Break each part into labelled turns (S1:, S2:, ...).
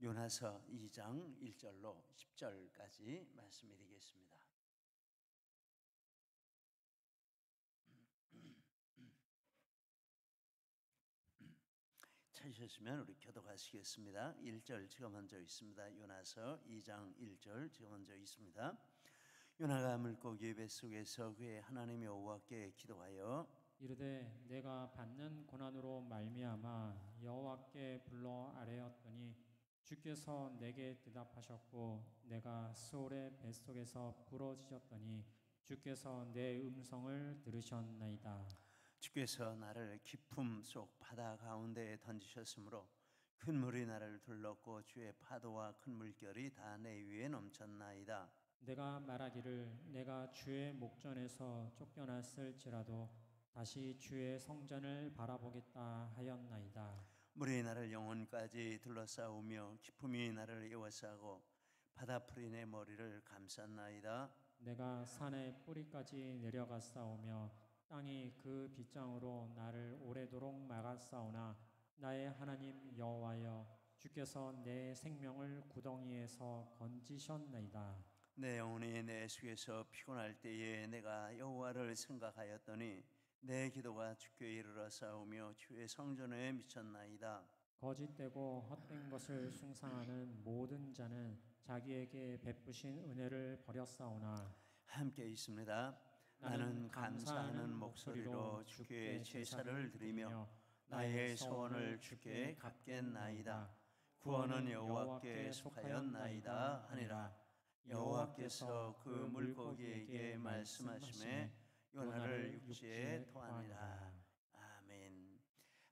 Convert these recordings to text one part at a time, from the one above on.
S1: 요나서 2장 1절로 10절까지 말씀을 드리겠습니다. 찾으셨으면 우리 교독하시겠습니다. 1절 제가 먼저 있습니다. 요나서 2장 1절 제가 먼저 있습니다. 요나가 물고기 뱃속에서 그의 하나님 여호와께 기도하여
S2: 이르되 내가 받는 고난으로 말미암아 여호와께 불러 아뢰었더니 주께서 내게 대답하셨고 내가 스올의 뱃속에서 부러지셨더니 주께서 내 음성을 들으셨나이다.
S1: 주께서 나를 깊음 속 바다 가운데에 던지셨으므로 큰 물이 나를 둘렀고 주의 파도와 큰 물결이 다 내 위에 넘쳤나이다.
S2: 내가 말하기를 내가 주의 목전에서 쫓겨났을지라도 다시 주의 성전을 바라보겠다 하였나이다.
S1: 물이 나를 영혼까지 둘러싸우며 기품이 나를 에워싸고 바다풀이 내 머리를 감쌌나이다.
S2: 내가 산의 뿌리까지 내려갔사오며 땅이 그 빗장으로 나를 오래도록 막았사오나 나의 하나님 여호와여 주께서 내 생명을 구덩이에서 건지셨나이다.
S1: 내 영혼이 내 속에서 피곤할 때에 내가 여호와를 생각하였더니 내 기도가 주께 이르러 싸우며 주의 성전에 미쳤나이다.
S2: 거짓되고 헛된 것을 숭상하는 모든 자는 자기에게 베푸신 은혜를 버렸사오나
S1: 함께 있습니다.
S2: 나는
S1: 나는 감사하는
S2: 감사하는
S1: 목소리로
S2: 목소리로
S1: 주께
S2: 주께
S1: 제사를
S2: 제사를
S1: 드리며
S2: 드리며
S1: 나의
S2: 나의
S1: 소원을
S2: 소원을
S1: 주께
S2: 주께
S1: 갚겠나이다.
S2: 갚겠나이다.
S1: 구원은
S2: 구원은
S1: 여호와께
S2: 여호와께
S1: 속하였나이다
S2: 속하였나이다
S1: 하니라.
S2: 하니라.
S1: 여호와께서
S2: 여호와께서
S1: 그
S2: 그
S1: 물고기에게
S2: 물고기에게
S1: 말씀하심에
S2: 말씀하심에
S1: 요나를
S2: 요나를
S1: 육지에
S2: 육지에
S1: 토하니라.
S2: 토하니라.
S1: 아멘.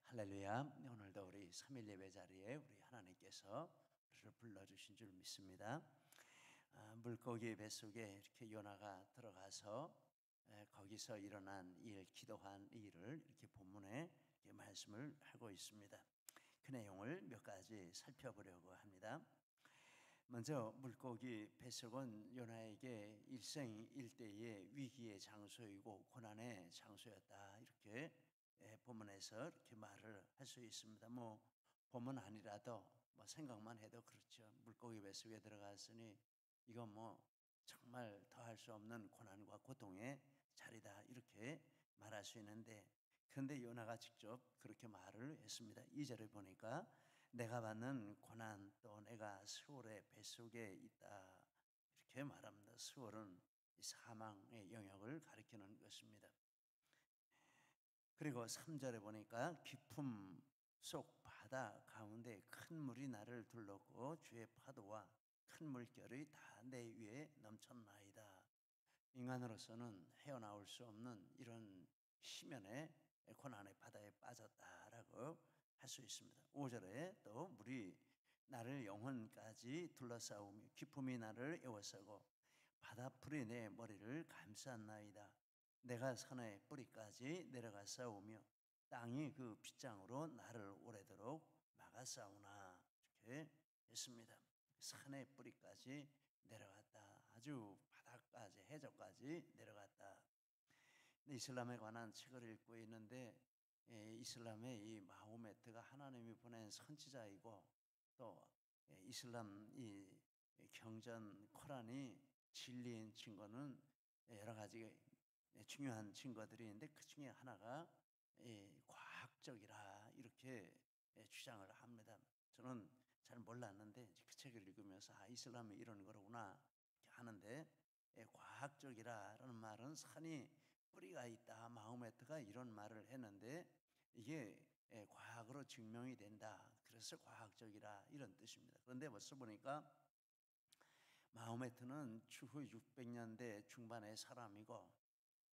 S1: 할렐루야. 오늘도 우리 3일 예배 자리에 우리 하나님께서 우리를 불러주신 줄 믿습니다. 물고기 뱃속에 이렇게 요나가 들어가서 거기서 일어난 일, 기도한 일을 이렇게 본문에 이렇게 말씀을 하고 있습니다. 그 내용을 몇 가지 살펴보려고 합니다. 먼저 물고기 뱃속은 요나에게 일생일대의 위기의 장소이고 고난의 장소였다. 이렇게 본문에서 이렇게 말을 할 수 있습니다. 본문 아니라도 생각만 해도 그렇죠. 물고기 뱃속에 들어갔으니 이건 정말 더할 수 없는 고난과 고통의 자리다. 이렇게 말할 수 있는데, 그런데 요나가 직접 그렇게 말을 했습니다. 2절을 보니까 내가 받는 고난 또 내가 스올의 뱃속에 있다. 이렇게 말합니다. 스올은 사망의 영역을 가리키는 것입니다. 그리고 3절에 보니까 깊음 속 바다 가운데 큰 물이 나를 둘렀고 주의 파도와 큰 물결이 다 내 위에 넘쳤나이다. 인간으로서는 헤어나올 수 없는 이런 심연의 고난의 바다에 빠졌다라고 할 수 있습니다. 5절에 또 물이 나를 영혼까지 둘러싸우며 기품이 나를 에워싸고 바다풀이 내 머리를 감쌌나이다. 내가 산의 뿌리까지 내려가 싸우며 땅이 그 빗장으로 나를 오래도록 막아 싸우나. 이렇게 했습니다. 산의 뿌리까지 내려갔다. 아주 바닥까지, 해저까지 내려갔다. 이슬람에 관한 책을 읽고 있는데 이슬람의 이 마호메트가 하나님이 보낸 선지자이고 또 이슬람 이 경전 코란이 진리인 증거는 여러 가지 중요한 증거들이 있는데 그 중에 하나가 과학적이라 이렇게 주장을 합니다. 저는 잘 몰랐는데 그 책을 읽으면서 이슬람이 이런 거로구나 이렇게 하는데, 과학적이라는 말은 산이 뿌리가 있다. 마호메트가 이런 말을 했는데 이게 과학으로 증명이 된다. 그래서 과학적이라 이런 뜻입니다. 그런데 벌써 보니까 마호메트는 추후 600년대 중반의 사람이고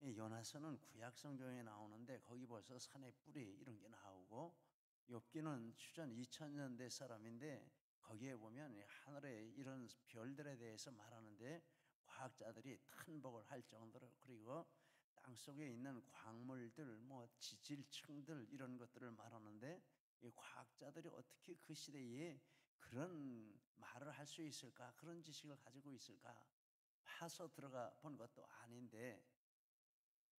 S1: 요나서는 구약 성경에 나오는데 거기 벌써 산의 뿌리 이런 게 나오고, 욥기는 주전 2000년대 사람인데 거기에 보면 하늘의 이런 별들에 대해서 말하는데 과학자들이 탄복을 할 정도로, 그리고 땅 속에 있는 광물들, 지질층들 이런 것들을 말하는데 이 과학자들이 어떻게 그 시대에 그런 말을 할 수 있을까? 그런 지식을 가지고 있을까? 파서 들어가 본 것도 아닌데,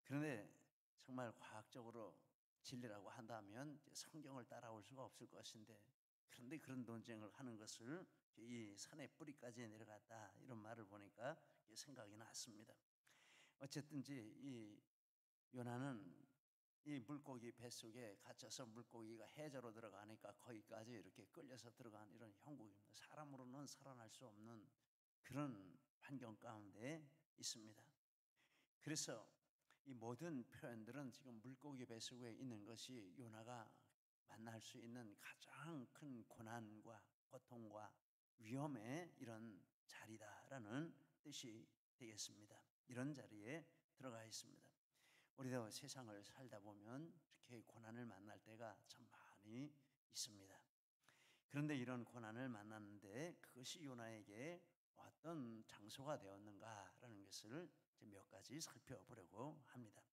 S1: 그런데 정말 과학적으로 진리라고 한다면 성경을 따라올 수가 없을 것인데, 그런데 그런 논쟁을 하는 것을 이 산의 뿌리까지 내려갔다 이런 말을 보니까 생각이 났습니다. 어쨌든지 이 요나는 이 물고기 뱃속에 갇혀서 물고기가 해저로 들어가니까 거기까지 이렇게 끌려서 들어간 이런 형국입니다. 사람으로는 살아날 수 없는 그런 환경 가운데 있습니다. 그래서 이 모든 표현들은 지금 물고기 뱃속에 있는 것이 요나가 만날 수 있는 가장 큰 고난과 고통과 위험의 이런 자리다라는 뜻이 되겠습니다. 이런 자리에 들어가 있습니다. 우리도 세상을 살다 보면 이렇게 고난을 만날 때가 참 많이 있습니다. 그런데 이런 고난을 만났는데 그것이 요나에게 어떤 장소가 되었는가라는 것을 몇 가지 살펴보려고 합니다.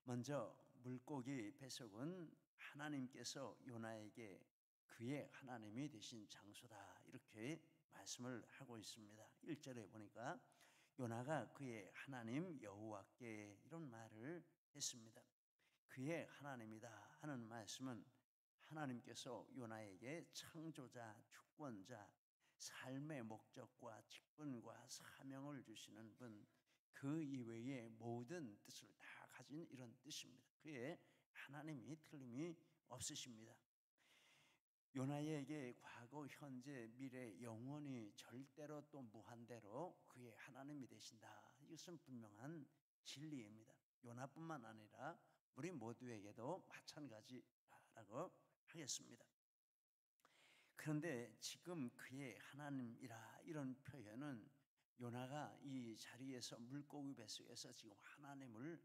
S1: 먼저 물고기 뱃속은 하나님께서 요나에게 그의 하나님이 되신 장소다 이렇게 말씀을 하고 있습니다. 1절에 보니까 요나가 그의 하나님 여호와께 이런 말을 했습니다. 그의 하나님이다 하는 말씀은 하나님께서 요나에게 창조자, 주권자, 삶의 목적과 직분과 사명을 주시는 분, 그 이외의 모든 뜻을 다 가진 이런 뜻입니다. 그의 하나님이 틀림이 없으십니다. 요나에게 과거, 현재, 미래, 영원히 절대로 또 무한대로 그의 하나님이 되신다. 이것은 분명한 진리입니다. 요나뿐만 아니라 우리 모두에게도 마찬가지라고 하겠습니다. 그런데 지금 그의 하나님이라 이런 표현은 요나가 이 자리에서 물고기 뱃속에서 지금 하나님을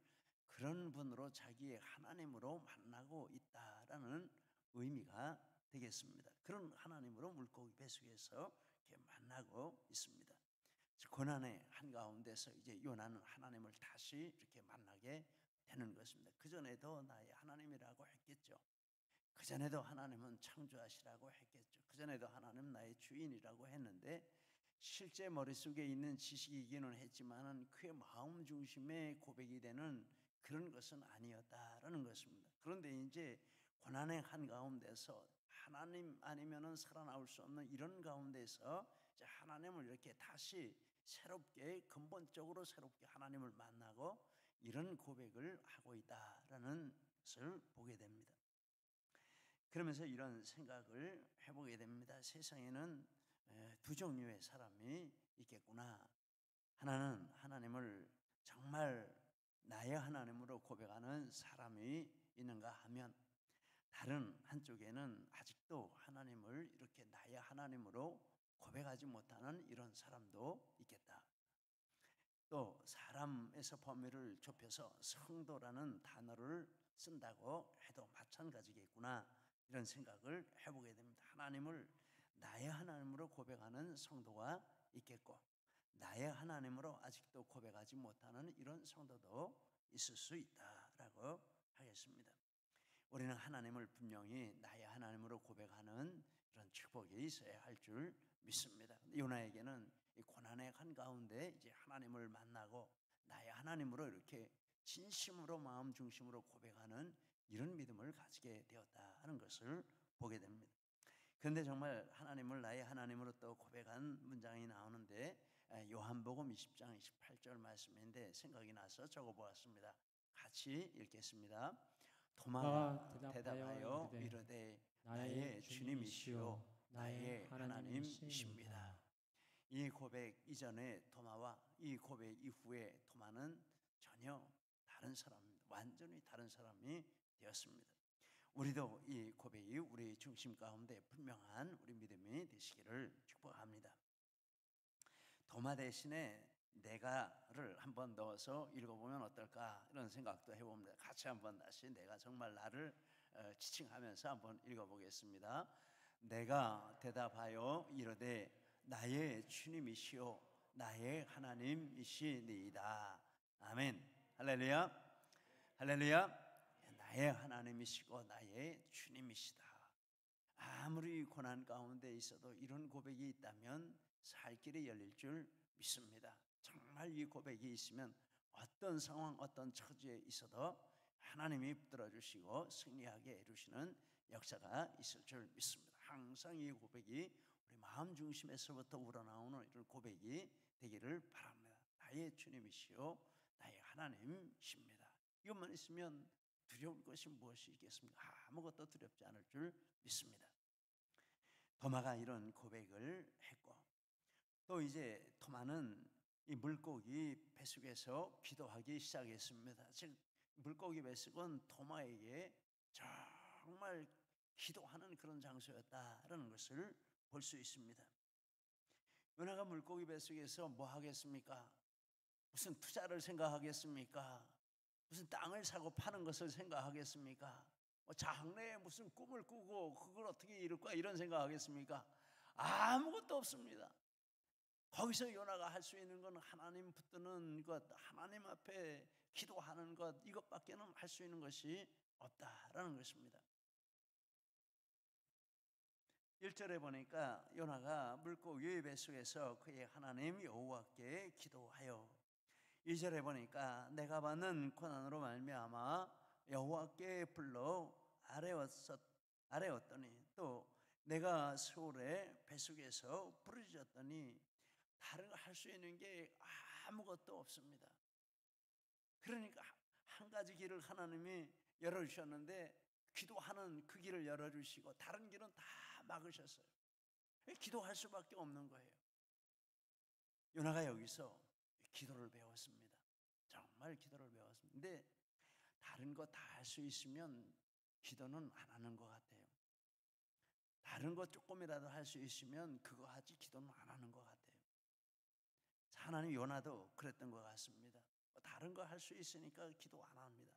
S1: 그런 분으로 자기의 하나님으로 만나고 있다라는 의미가 되겠습니다. 그런 하나님으로 물고기 뱃속에서 이렇게 만나고 있습니다. 고난의 한가운데서 이제 요나는 하나님을 다시 이렇게 만나게 되는 것입니다. 그전에도 나의 하나님이라고 했겠죠. 그전에도 하나님은 창조하시라고 했겠죠. 그전에도 하나님 나의 주인이라고 했는데 실제 머릿속에 있는 지식이기는 했지만 그의 마음 중심의 고백이 되는 그런 것은 아니었다라는 것입니다. 그런데 이제 고난의 한가운데서 하나님 아니면은 살아나올 수 없는 이런 가운데서 이제 하나님을 이렇게 다시 새롭게 근본적으로 새롭게 하나님을 만나고 이런 고백을 하고 있다라는 것을 보게 됩니다. 그러면서 이런 생각을 해보게 됩니다. 세상에는 두 종류의 사람이 있겠구나. 하나는 하나님을 정말 나의 하나님으로 고백하는 사람이 있는가 하면 다른 한쪽에는 아직도 하나님을 이렇게 나의 하나님으로 고백하지 못하는 이런 사람도 있겠다. 또 사람에서 범위를 좁혀서 성도라는 단어를 쓴다고 해도 마찬가지겠구나 이런 생각을 해보게 됩니다. 하나님을 나의 하나님으로 고백하는 성도가 있겠고 나의 하나님으로 아직도 고백하지 못하는 이런 성도도 있을 수 있다라고 하겠습니다. 우리는 하나님을 분명히 나의 하나님으로 고백하는 이런 축복이 있어야 할 줄 믿습니다. 요나에게는 이 고난의 한가운데 이제 하나님을 만나고 나의 하나님으로 이렇게 진심으로 마음 중심으로 고백하는 이런 믿음을 가지게 되었다 하는 것을 보게 됩니다. 그런데 정말 하나님을 나의 하나님으로 또 고백한 문장이 나오는데 요한복음 20장 28절 말씀인데 생각이 나서 적어보았습니다. 같이 읽겠습니다. 도마가 대답하여 이르되 나의 주님이시요 나의 하나님이십니다. 이 고백 이전에 도마와 이 고백 이후에 도마는 전혀 다른 사람입니다. 완전히 다른 사람이 되었습니다. 우리도 이 고백이 우리 중심 가운데 분명한 우리 믿음이 되시기를 축복합니다. 도마 대신에 내가를 한번 넣어서 읽어보면 어떨까 이런 생각도 해봅니다. 같이 한번 다시 내가 정말 나를 지칭하면서 한번 읽어보겠습니다. 내가 대답하여 이르되 나의 주님이시요 나의 하나님이시니이다. 아멘. 할렐루야. 할렐루야. 나의 하나님이시고 나의 주님이시다. 아무리 고난 가운데 있어도 이런 고백이 있다면 살 길이 열릴 줄 믿습니다. 정말 이 고백이 있으면 어떤 상황 어떤 처지에 있어도 하나님이 붙들어 주시고 승리하게 해주시는 역사가 있을 줄 믿습니다. 항상 이 고백이 우리 마음 중심에서부터 우러나오는 이런 고백이 되기를 바랍니다. 나의 주님이시요 나의 하나님이십니다. 이것만 있으면 두려울 것이 무엇이 있겠습니까? 아무것도 두렵지 않을 줄 믿습니다. 도마가 이런 고백을 했고, 또 이제 도마는 이 물고기 뱃속에서 기도하기 시작했습니다. 즉 물고기 뱃속은 도마에게 정말 기도하는 그런 장소였다라는 것을 볼 수 있습니다. 요나가 물고기 뱃속에서 뭐 하겠습니까? 무슨 투자를 생각하겠습니까? 무슨 땅을 사고 파는 것을 생각하겠습니까? 장래에 무슨 꿈을 꾸고 그걸 어떻게 이룰 거야 이런 생각하겠습니까? 아무것도 없습니다. 거기서 요나가 할 수 있는 건 하나님 붙드는 것, 하나님 앞에 기도하는 것, 이것밖에는 할 수 있는 것이 없다라는 것입니다. 1절에 보니까 요나가 물고기 뱃속에서 그의 하나님 여호와께 기도하여, 2절에 보니까 내가 받는 고난으로 말미암아 여호와께 불러 아뢰었더니, 또 내가 스올의 뱃속에서 부르짖었더니 다른 거 할 수 있는 게 아무것도 없습니다. 그러니까 한 가지 길을 하나님이 열어주셨는데 기도하는 그 길을 열어주시고 다른 길은 다 막으셨어요. 기도할 수밖에 없는 거예요. 요나가 여기서 기도를 배웠습니다. 정말 기도를 배웠습니다. 근데 다른 거 다 할 수 있으면 기도는 안 하는 것 같아요. 다른 거 조금이라도 할 수 있으면 그거 하지 기도는 안 하는 것 같아요. 하나님 요나도 그랬던 것 같습니다. 다른 거 할 수 있으니까 기도 안 합니다.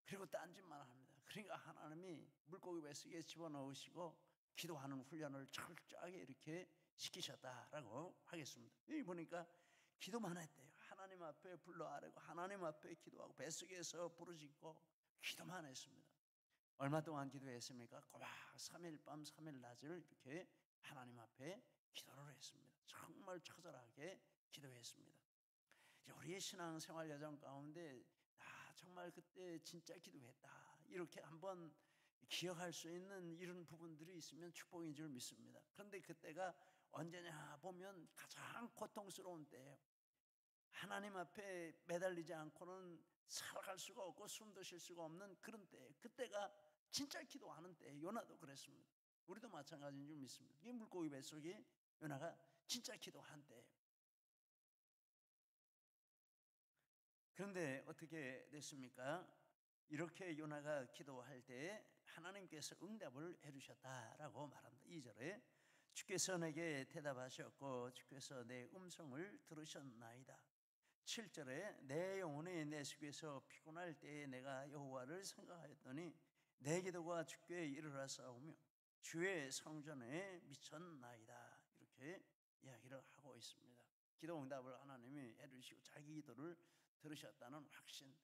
S1: 그리고 딴짓만 합니다. 그러니까 하나님이 물고기 뱃속에 집어넣으시고 기도하는 훈련을 철저하게 이렇게 시키셨다라고 하겠습니다. 여기 보니까 기도만 했대요. 하나님 앞에 불러 아뢰고 하나님 앞에 기도하고 뱃속에서 부르짖고 기도만 했습니다. 얼마 동안 기도했습니까? 꼬박 3일 밤 3일 낮을 이렇게 하나님 앞에 기도를 했습니다. 정말 처절하게 기도했습니다. 우리의 신앙생활 여정 가운데 정말 그때 진짜 기도했다 이렇게 한번 기억할 수 있는 이런 부분들이 있으면 축복인 줄 믿습니다. 그런데 그때가 언제냐 보면 가장 고통스러운 때예요. 하나님 앞에 매달리지 않고는 살아갈 수가 없고 숨도 쉴 수가 없는 그런 때예요. 그때가 진짜 기도하는 때예요. 요나도 그랬습니다. 우리도 마찬가지인 줄 믿습니다. 이 물고기 뱃속에 요나가 진짜 기도한 때예요. 그런데 어떻게 됐습니까? 이렇게 요나가 기도할 때 하나님께서 응답을 해주셨다라고 말합니다. 2절에 주께서 내게 대답하셨고 주께서 내 음성을 들으셨나이다. 7절에 내 영혼이 내 속에서 피곤할 때에 내가 여호와를 생각하였더니 내 기도가 주께 이르렀사오며 주의 성전에 미쳤나이다. 이렇게 이야기를 하고 있습니다. 기도 응답을 하나님이 해주시고 자기 기도를 들으셨다는 확신,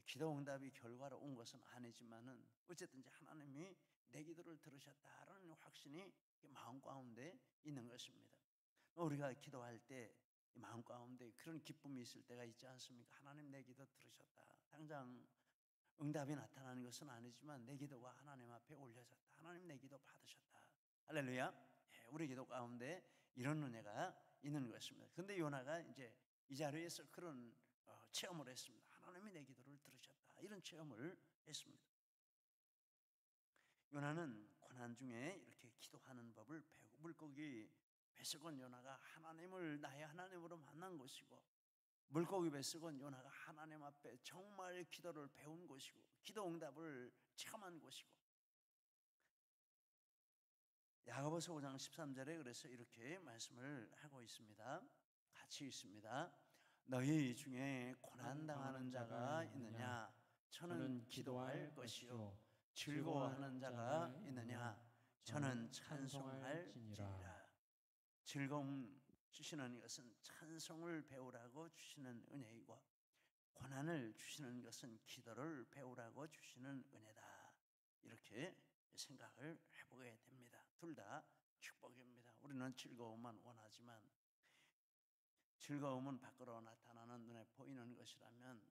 S1: 기도 응답이 결과로 온 것은 아니지만은 어쨌든지 하나님이 내 기도를 들으셨다라는 확신이 마음 가운데 있는 것입니다. 우리가 기도할 때 마음 가운데 그런 기쁨이 있을 때가 있지 않습니까? 하나님 내 기도 들으셨다. 당장 응답이 나타나는 것은 아니지만 내 기도가 하나님 앞에 올려졌다. 하나님 내 기도 받으셨다. 할렐루야. 우리 기도 가운데 이런 은혜가 있는 것입니다. 그런데 요나가 이제 이 자리에서 그런 체험을 했습니다. 하나님이 내 기도를 들으셨다. 이런 체험을 했습니다. 요나는 고난 중에 이렇게 기도하는 법을 배우고, 물고기 뱃속은 요나가 하나님을 나의 하나님으로 만난 것이고, 물고기 뱃속은 요나가 하나님 앞에 정말 기도를 배운 것이고 기도 응답을 체험한 것이고, 야고보서 5장 13절에 그래서 이렇게 말씀을 하고 있습니다. 같이 읽습니다. 너희 중에 고난당하는 자가 있느냐? 저는 기도할 것이요. 즐거워하는 자가 있느냐? 저는 찬송할지니라. 즐거움 주시는 것은 찬송을 배우라고 주시는 은혜이고, 고난을 주시는 것은 기도를 배우라고 주시는 은혜다. 이렇게 생각을 해보게 됩니다. 둘 다 축복입니다. 우리는 즐거움만 원하지만 즐거움은 밖으로 나타나는 눈에 보이는 것이라면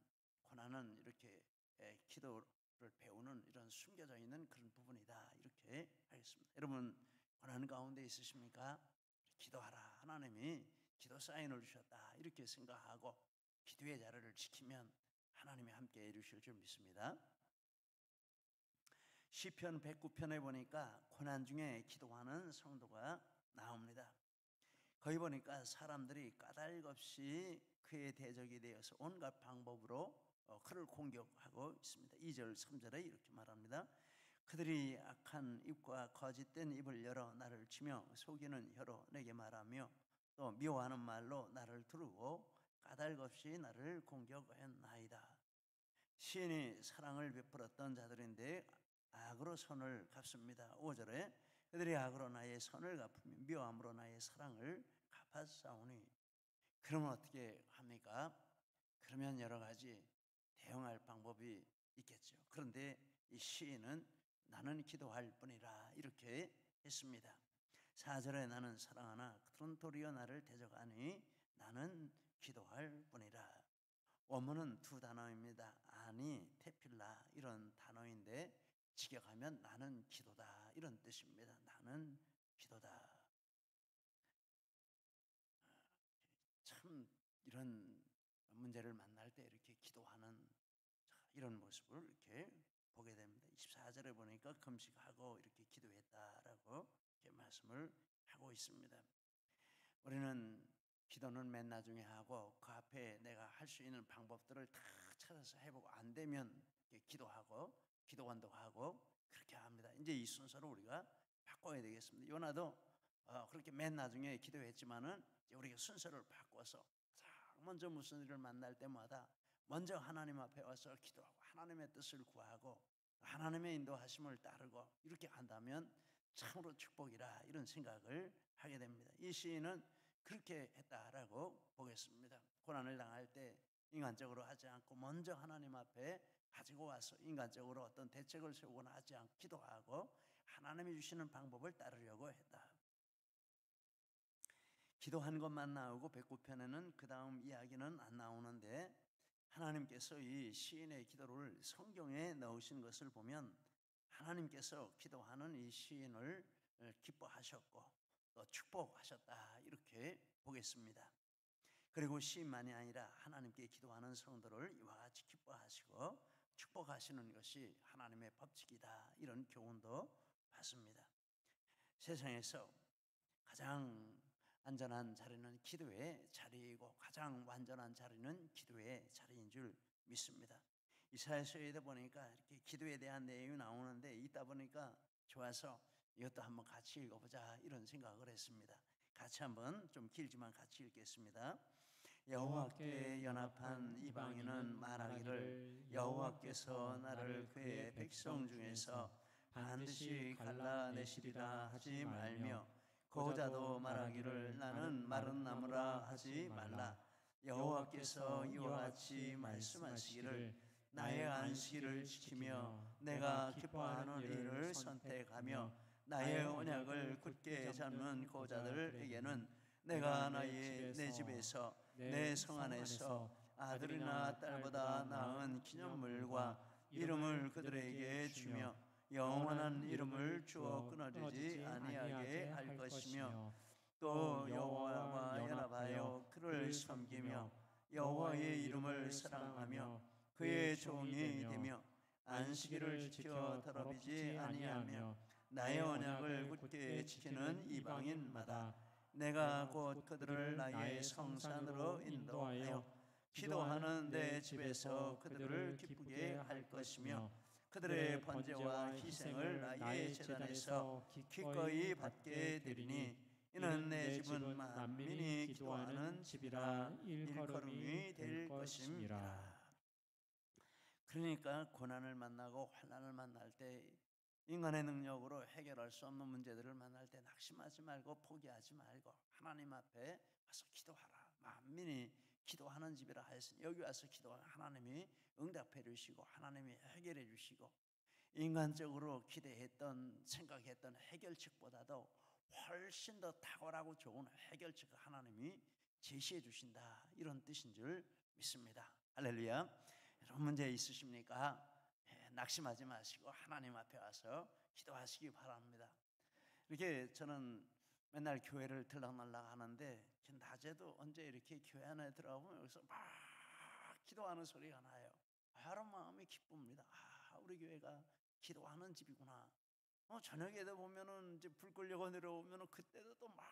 S1: 고난은 이렇게 기도를 배우는 이런 숨겨져 있는 그런 부분이다. 이렇게 하겠습니다. 여러분, 고난 가운데 있으십니까? 기도하라. 하나님이 기도 사인을 주셨다. 이렇게 생각하고 기도의 자리를 지키면 하나님이 함께 해주실 줄 믿습니다. 시편 109편에 보니까 고난 중에 기도하는 성도가 나옵니다. 거기 보니까 사람들이 까닭없이 그의 대적이 되어서 온갖 방법으로 그를 공격하고 있습니다. 2절 3절에 이렇게 말합니다. 그들이 악한 입과 거짓된 입을 열어 나를 치며 속이는 혀로 내게 말하며 또 미워하는 말로 나를 두르고 까닭없이 나를 공격하였나이다. 시인이 사랑을 베풀었던 자들인데 악으로 선을 갚습니다. 5절에 그들이 악으로 나의 선을 갚으며 미워함으로 나의 사랑을 갚았사오니. 그러면 어떻게 합니까? 그러면 여러 가지 대응할 방법이 있겠죠. 그런데 이 시인은 나는 기도할 뿐이라 이렇게 했습니다. 4절에 나는 사랑하나 그런 도리어 나를 대적하니 나는 기도할 뿐이라. 원문은 두 단어입니다. 아니, 테필라 이런 단어인데 직역하면 나는 기도다 이런 뜻입니다. 나는 기도다. 참 이런 문제를 만날 때 이렇게 기도하는 이런 모습을 이렇게 보게 됩니다. 24절에 보니까 금식하고 이렇게 기도했다라고 이렇게 말씀을 하고 있습니다. 우리는 기도는 맨 나중에 하고 그 앞에 내가 할 수 있는 방법들을 다 찾아서 해보고 안 되면 기도하고 기도원도 하고 그렇게 합니다. 이제 이 순서를 우리가 바꿔야 되겠습니다. 요나도 그렇게 맨 나중에 기도했지만은 이제 우리가 순서를 바꿔서 먼저 무슨 일을 만날 때마다 먼저 하나님 앞에 와서 기도하고 하나님의 뜻을 구하고 하나님의 인도하심을 따르고 이렇게 한다면 참으로 축복이라 이런 생각을 하게 됩니다. 이 시인은 그렇게 했다라고 보겠습니다. 고난을 당할 때 인간적으로 하지 않고 먼저 하나님 앞에 가지고 와서 인간적으로 어떤 대책을 세우거나 하지 않고 기도하고 하나님이 주시는 방법을 따르려고 했다. 기도한 것만 나오고 109편에는 그 다음 이야기는 안 나오는데 하나님께서 이 시인의 기도를 성경에 넣으신 것을 보면 하나님께서 기도하는 이 시인을 기뻐하셨고 또 축복하셨다 이렇게 보겠습니다. 그리고 시인만이 아니라 하나님께 기도하는 성도를 이와 같이 기뻐하시고 축복하시는 것이 하나님의 법칙이다 이런 교훈도 받습니다. 세상에서 가장 안전한 자리는 기도의 자리이고 가장 완전한 자리는 기도의 자리인 줄 믿습니다. 이사야서에도 보니까 이렇게 기도에 대한 내용이 나오는데 있다 보니까 좋아서 이것도 한번 같이 읽어보자 이런 생각을 했습니다. 같이 한번 좀 길지만 같이 읽겠습니다. 여호와께 연합한 이방인은 말하기를 여호와께서 나를 그의 백성 중에서 반드시 갈라내시리라 하지 말며 고자도 말하기를 나는 마른 나무라 하지 말라. 여호와께서 이와 같이 말씀하시기를 나의 안식일을 지키며 내가 기뻐하는 일을 선택하며 나의 언약을 굳게 잡는 고자들에게는 내가 내 집에서 내 성 안에서 아들이나 딸보다 나은 기념물과 이름을 그들에게 주며 영원한 이름을 주어 끊어지지 아니하게 할 것이며 또 여호와와 연합하여 그를 섬기며 여호와의 이름을 사랑하며 그의 종이 되며 안식일을 지켜 더럽히지 아니하며 나의 언약을 굳게 지키는 이방인마다 내가 곧 그들을 나의 성산으로 인도하여 기도하는 내 집에서 그들을 기쁘게 할 것이며 그들의 번제와 희생을 나의 제단에서 기꺼이 받게 되리니 이는 내 집은 만민이 기도하는 집이라 일컬음이 될 것입니다. 그러니까 고난을 만나고 환난을 만날 때 인간의 능력으로 해결할 수 없는 문제들을 만날 때 낙심하지 말고 포기하지 말고 하나님 앞에 와서 기도하라. 만민이 기도하는 집이라 하였으니 여기 와서 기도하면 하나님이 응답해 주시고 하나님이 해결해 주시고 인간적으로 기대했던 생각했던 해결책보다도 훨씬 더 탁월하고 좋은 해결책을 하나님이 제시해 주신다 이런 뜻인 줄 믿습니다. 할렐루야. 여러분 문제 있으십니까? 낙심하지 마시고 하나님 앞에 와서 기도하시기 바랍니다. 이렇게 저는 맨날 교회를 들락날락 하는데 낮에도 언제 이렇게 교회 안에 들어가면 여기서 막 기도하는 소리가 나요. 여러 마음이 기쁩니다. 우리 교회가 기도하는 집이구나. 저녁에도 보면은 이제 불 끌려고 내려오면은 그때도 또 막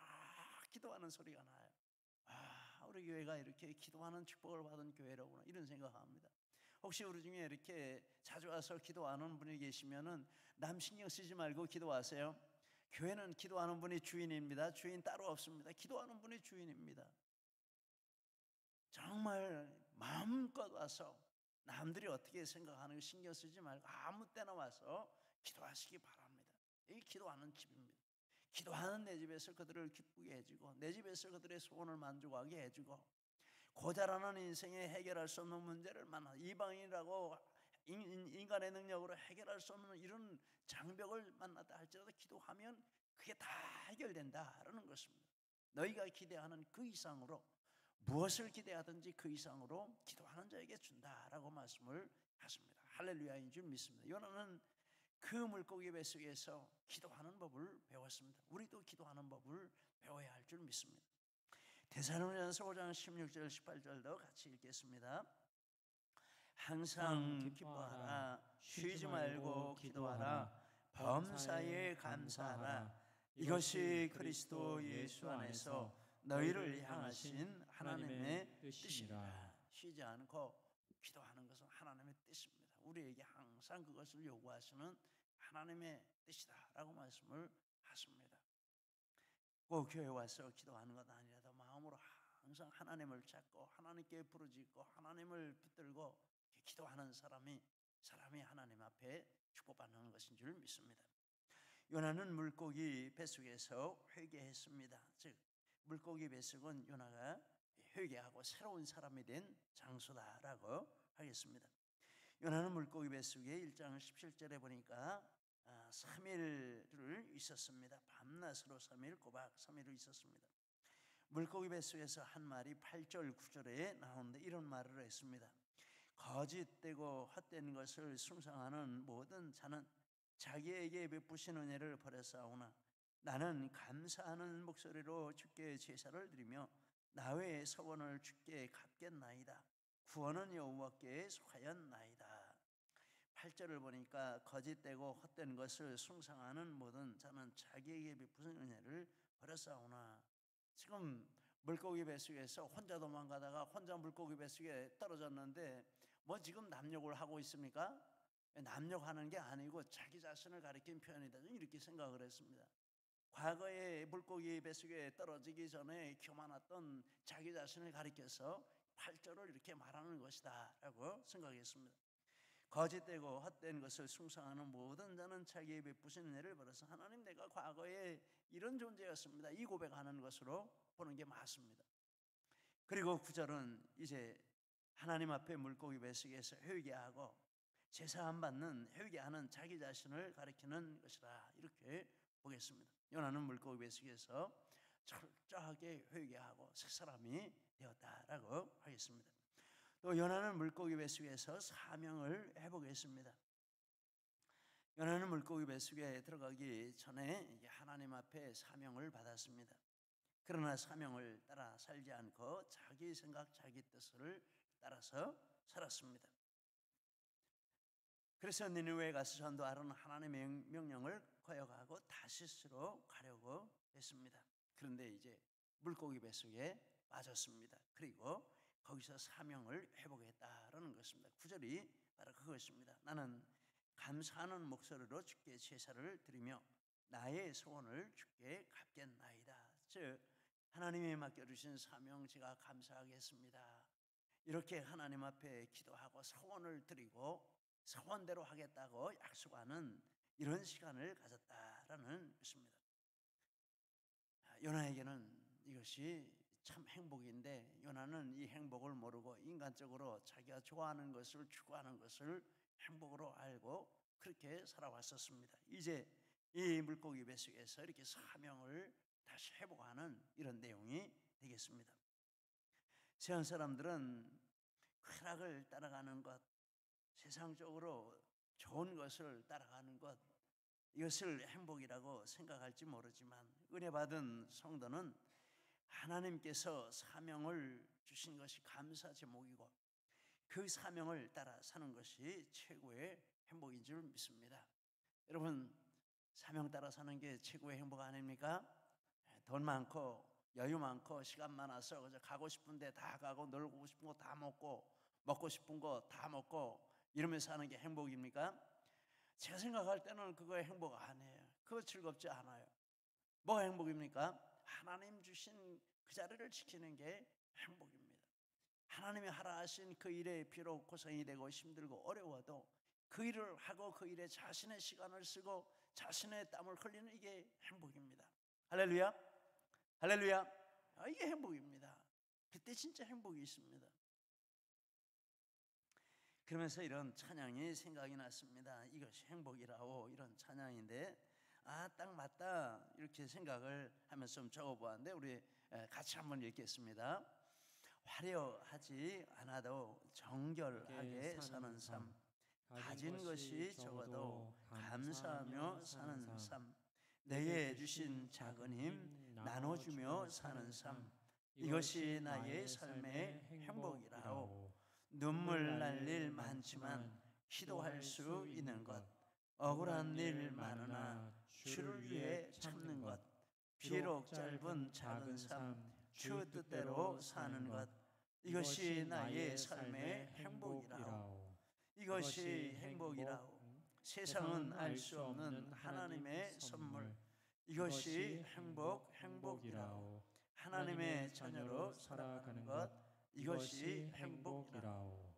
S1: 기도하는 소리가 나요. 우리 교회가 이렇게 기도하는 축복을 받은 교회라구나, 이런 생각합니다. 혹시 우리 중에 이렇게 자주 와서 기도하는 분이 계시면은 남 신경 쓰지 말고 기도하세요. 교회는 기도하는 분이 주인입니다. 주인 따로 없습니다. 기도하는 분이 주인입니다. 정말 마음껏 와서 남들이 어떻게 생각하는 거 신경 쓰지 말고 아무 때나 와서 기도하시기 바랍니다. 이게 기도하는 집입니다. 기도하는 내 집에서 그들을 기쁘게 해주고, 내 집에서 그들의 소원을 만족하게 해주고, 고자라는 인생에 해결할 수 없는 문제를 이방인이라고 인간의 능력으로 해결할 수 없는 이런 장벽을 만났다 할지라도 기도하면 그게 다 해결된다라는 것입니다. 너희가 기대하는 그 이상으로, 무엇을 기대하든지 그 이상으로 기도하는 자에게 준다라고 말씀을 하십니다. 할렐루야인 줄 믿습니다. 요나는 그 물고기 뱃속에서 기도하는 법을 배웠습니다. 우리도 기도하는 법을 배워야 할 줄 믿습니다. 데살로니가서 5장 16절 18절도 같이 읽겠습니다. 항상 기뻐하라, 쉬지 말고 기도하라, 범사에 감사하라. 이것이 그리스도 예수 안에서 너희를 향하신 하나님의 뜻이니라. 쉬지 않고 기도하는 것은 하나님의 뜻입니다. 우리에게 항상 그것을 요구하시는 하나님의 뜻이다라고 말씀을 하십니다. 꼭 교회 와서 기도하는 것 아니라도 마음으로 항상 하나님을 찾고 하나님께 부르짖고 하나님을 붙들고 기도하는 사람이 하나님 앞에 축복받는 것인 줄 믿습니다. 요나는 물고기 뱃속에서 회개했습니다. 즉 물고기 뱃속은 요나가 회개하고 새로운 사람이 된 장소다라고 하겠습니다. 요나는 물고기 뱃속에 1장 17절에 보니까 3일을 있었습니다. 밤낮으로 3일, 꼬박 3일을 있었습니다. 물고기 뱃속에서 한 말이 8절 9절에 나오는데 이런 말을 했습니다. 거짓되고 헛된 것을 숭상하는 모든 자는 자기에게 베푸신 은혜를 버렸사오나 나는 감사하는 목소리로 주께 제사를 드리며 나의 서원을 주께 갚겠나이다. 구원은 여호와께 속하였나이다. 8절을 보니까 거짓되고 헛된 것을 숭상하는 모든 자는 자기에게 베푸신 은혜를 버렸사오나, 지금 물고기 뱃속에서 혼자 도망가다가 혼자 물고기 뱃속에 떨어졌는데 지금 남욕을 하고 있습니까? 남욕하는 게 아니고 자기 자신을 가리킨 표현이다, 이렇게 생각을 했습니다. 과거에 물고기 뱃속에 떨어지기 전에 교만했던 자기 자신을 가리켜서 8절을 이렇게 말하는 것이다 라고 생각했습니다. 거짓되고 헛된 것을 숭상하는 모든 자는 자기의 베푸신 은혜를 벌어서 하나님, 내가 과거에 이런 존재였습니다, 이 고백하는 것으로 보는 게 맞습니다. 그리고 9절은 이제 하나님 앞에 물고기 뱃속에서 회개하고 제사 안 받는 회개하는 자기 자신을 가리키는 것이라, 이렇게 보겠습니다. 요나는 물고기 뱃속에서 철저하게 회개하고 새 사람이 되었다라고 하겠습니다. 또 요나는 물고기 뱃속에서 사명을 해보겠습니다. 요나는 물고기 뱃속에 들어가기 전에 하나님 앞에 사명을 받았습니다. 그러나 사명을 따라 살지 않고 자기 생각 자기 뜻을 따라서 살았습니다. 그래서 니느웨에 가서 전도하라는 하나님의 명령을 거역하고 다시스로 가려고 했습니다. 그런데 이제 물고기 뱃속에 빠졌습니다. 그리고 거기서 사명을 해보겠다라는 것입니다. 9절이 바로 그것입니다. 나는 감사하는 목소리로 주께 제사를 드리며 나의 소원을 주께 갚겠나이다. 즉 하나님이 맡겨주신 사명 제가 감사하겠습니다. 이렇게 하나님 앞에 기도하고 소원을 드리고 소원대로 하겠다고 약속하는 이런 시간을 가졌다라는 것입니다. 요나에게는 이것이 참 행복인데 요나는 이 행복을 모르고 인간적으로 자기가 좋아하는 것을 추구하는 것을 행복으로 알고 그렇게 살아왔었습니다. 이제 이 물고기 뱃속에서 이렇게 사명을 다시 회복하는 이런 내용이 되겠습니다. 세상 사람들은 쾌락을 따라가는 것, 세상적으로 좋은 것을 따라가는 것, 이것을 행복이라고 생각할지 모르지만 은혜 받은 성도는 하나님께서 사명을 주신 것이 감사 제목이고 그 사명을 따라 사는 것이 최고의 행복인 줄 믿습니다. 여러분, 사명 따라 사는 게 최고의 행복 아닙니까? 돈 많고 여유 많고 시간 많아서 그저 가고 싶은 데 다 가고 놀고 싶은 거 다 먹고 싶은 거 다 먹고 이러면서 사는 게 행복입니까? 제가 생각할 때는 그거 행복 아니에요. 그거 즐겁지 않아요. 뭐가 행복입니까? 하나님 주신 그 자리를 지키는 게 행복입니다. 하나님이 하라 하신 그 일에 비록 고생이 되고 힘들고 어려워도 그 일을 하고 그 일에 자신의 시간을 쓰고 자신의 땀을 흘리는 이게 행복입니다. 할렐루야, 할렐루야. 이게 행복입니다. 그때 진짜 행복이 있습니다. 그러면서 이런 찬양이 생각이 났습니다. 이것이 행복이라고, 이런 찬양인데 딱 맞다 이렇게 생각을 하면서 좀 적어보았는데 우리 같이 한번 읽겠습니다. 화려하지 않아도 정결하게 사는 삶, 가진 것이 적어도 감사하며 사는 삶, 내게 주신 작은 힘 나눠주며 사는 삶, 이것이 나의 삶의 행복이라오. 눈물 날 일 많지만 기도할 수 있는 것, 억울한 일 많으나 주를 위해 참는 것, 비록 짧은 작은 삶 주 뜻대로 사는 것, 이것이 나의 삶의 행복이라오. 이것이 행복이라오. 세상은 알 수 없는 하나님의 선물, 이것이 행복이라오. 하나님의 자녀로 살아가는 것, 이것이 행복이라오.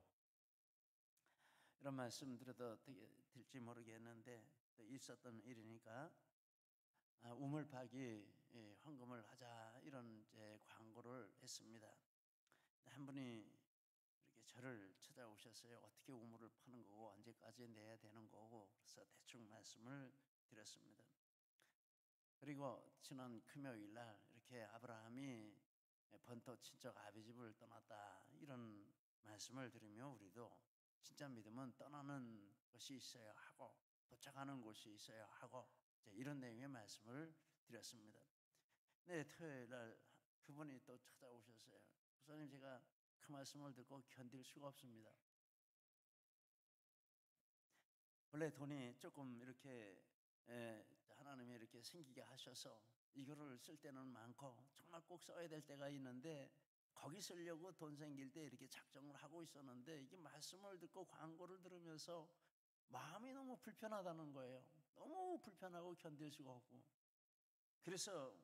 S1: 이런 말씀 드려도 될지 모르겠는데 있었던 일이니까 우물 파기 헌금을 하자 이런 광고를 했습니다. 한 분이 이렇게 저를 찾아오셨어요. 어떻게 우물을 파는 거고 언제까지 내야 되는 거고, 그래서 대충 말씀을 드렸습니다. 그리고 지난 금요일 날 이렇게 아브라함이 번토 친척 아비 집을 떠났다 이런 말씀을 들으며 우리도 진짜 믿음은 떠나는 것이 있어야 하고 도착하는 곳이 있어야 하고 이런 내용의 말씀을 드렸습니다. 네, 토요일 날 그분이 또 찾아오셨어요. 목사님, 제가 그 말씀을 듣고 견딜 수가 없습니다. 원래 돈이 조금 이렇게 하나님이 이렇게 생기게 하셔서 이거를 쓸 때는 많고 정말 꼭 써야 될 때가 있는데 거기 쓰려고 돈 생길 때 이렇게 작정을 하고 있었는데 이게 말씀을 듣고 광고를 들으면서 마음이 너무 불편하다는 거예요. 너무 불편하고 견딜 수가 없고, 그래서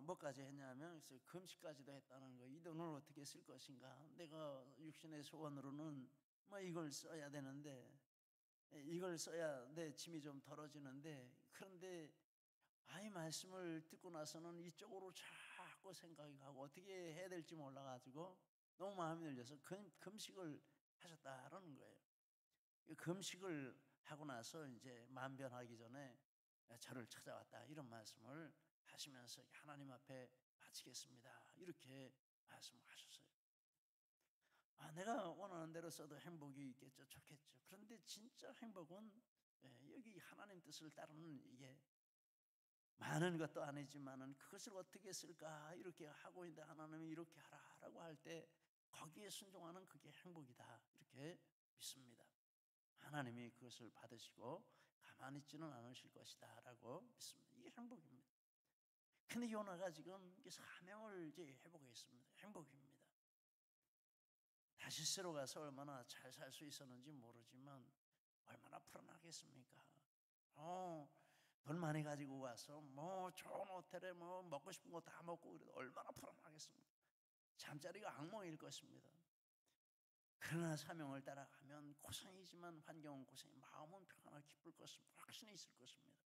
S1: 뭐까지 했냐면 금식까지도 했다는 거예요. 이 돈을 어떻게 쓸 것인가, 내가 육신의 소원으로는 이걸 써야 되는데 이걸 써야 내 짐이 좀 덜어지는데, 그런데 말씀을 듣고 나서는 이쪽으로 자꾸 생각이 가고 어떻게 해야 될지 몰라가지고 너무 마음이 ner려서 금식을 하셨다라는 거예요. 금식을 하고 나서 이제 만변하기 전에 저를 찾아왔다 이런 말씀을 하시면서 하나님 앞에 바치겠습니다 이렇게 말씀하셨어요. 내가 원하는 대로 써도 행복이 있겠죠, 좋겠죠. 그런데 진짜 행복은 여기 하나님 뜻을 따르는, 이게 많은 것도 아니지만은 그것을 어떻게 쓸까 이렇게 하고 있는데 하나님이 이렇게 하라라고 할 때 거기에 순종하는 그게 행복이다 이렇게 믿습니다. 하나님이 그것을 받으시고 가만히 있지는 않으실 것이다 라고 믿습니다. 이게 행복입니다. 근데 요나가 지금 사명을 이제 회복했습니다. 행복입니다. 다시스로 가서 얼마나 잘 살 수 있었는지 모르지만 얼마나 불안하겠습니까? 돈 많이 가지고 와서 좋은 호텔에 먹고 싶은 거 다 먹고 그래도 얼마나 불안하겠습니까? 잠자리가 악몽일 것입니다. 그러나 사명을 따라가면 고생이지만 환경은 고생이, 마음은 평안하고 기쁠 것입니다. 확신이 있을 것입니다.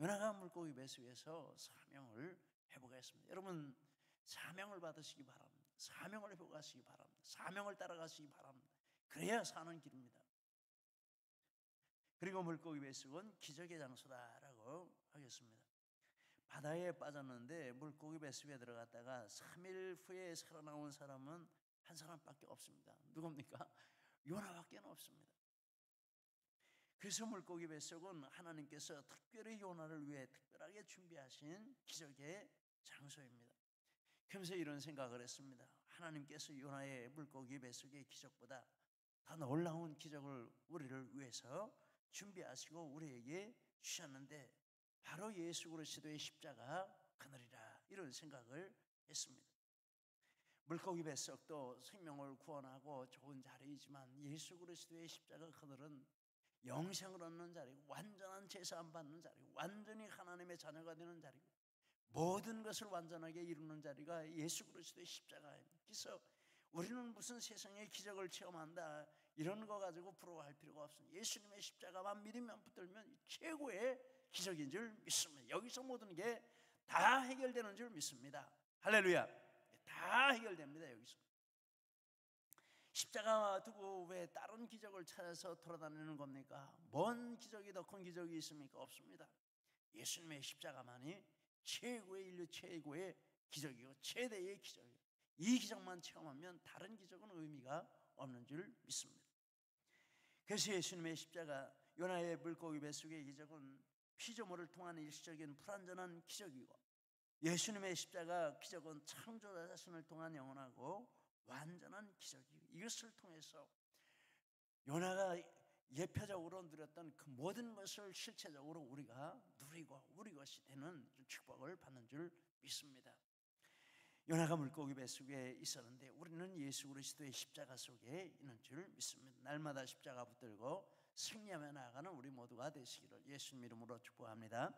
S1: 요나가 물고기 배수에서 사명을 회복했습니다. 여러분, 사명을 받으시기 바랍니다. 사명을 회복하시기 바랍니다. 사명을 따라가시기 바랍니다. 그래야 사는 길입니다. 그리고 물고기 배수는 기적의 장소다라고 하겠습니다. 바다에 빠졌는데 물고기 배수에 들어갔다가 3일 후에 살아나온 사람은 한 사람밖에 없습니다. 누굽니까? 요나밖에 없습니다. 그래서 물고기 뱃속은 하나님께서 특별히 요나를 위해 특별하게 준비하신 기적의 장소입니다. 그러면서 이런 생각을 했습니다. 하나님께서 요나의 물고기 뱃속의 기적보다 더 놀라운 기적을 우리를 위해서 준비하시고 우리에게 주셨는데 바로 예수 그리스도의 십자가 그늘이라, 이런 생각을 했습니다. 물고기 뱃속도 생명을 구원하고 좋은 자리이지만 예수 그리스도의 십자가 그늘은 영생을 얻는 자리고 완전한 제사함 받는 자리고 완전히 하나님의 자녀가 되는 자리고 모든 것을 완전하게 이루는 자리가 예수 그리스도의 십자가입니다. 그래서 우리는 무슨 세상의 기적을 체험한다 이런 거 가지고 부러워할 필요가 없습니다. 예수님의 십자가만 믿으면 붙들면 최고의 기적인 줄 믿습니다. 여기서 모든 게 다 해결되는 줄 믿습니다. 할렐루야. 다 해결됩니다. 여기서 십자가 두고 왜 다른 기적을 찾아서 돌아다니는 겁니까? 뭔 기적이 더 큰 기적이 있습니까? 없습니다. 예수님의 십자가만이 최고의 인류 최고의 기적이고 최대의 기적이에요. 이 기적만 체험하면 다른 기적은 의미가 없는 줄 믿습니다. 그래서 예수님의 십자가, 요나의 물고기 뱃속의 기적은 피조물을 통한 일시적인 불완전한 기적이고 예수님의 십자가 기적은 창조자 자신을 통한 영원하고 완전한 기적이고 이것을 통해서 요나가 예표적으로 누렸던 그 모든 것을 실체적으로 우리가 누리고 우리 것이 되는 축복을 받는 줄 믿습니다. 요나가 물고기 뱃속에 있었는데 우리는 예수 그리스도의 십자가 속에 있는 줄 믿습니다. 날마다 십자가 붙들고 승리하며 나아가는 우리 모두가 되시기를 예수님 이름으로 축복합니다.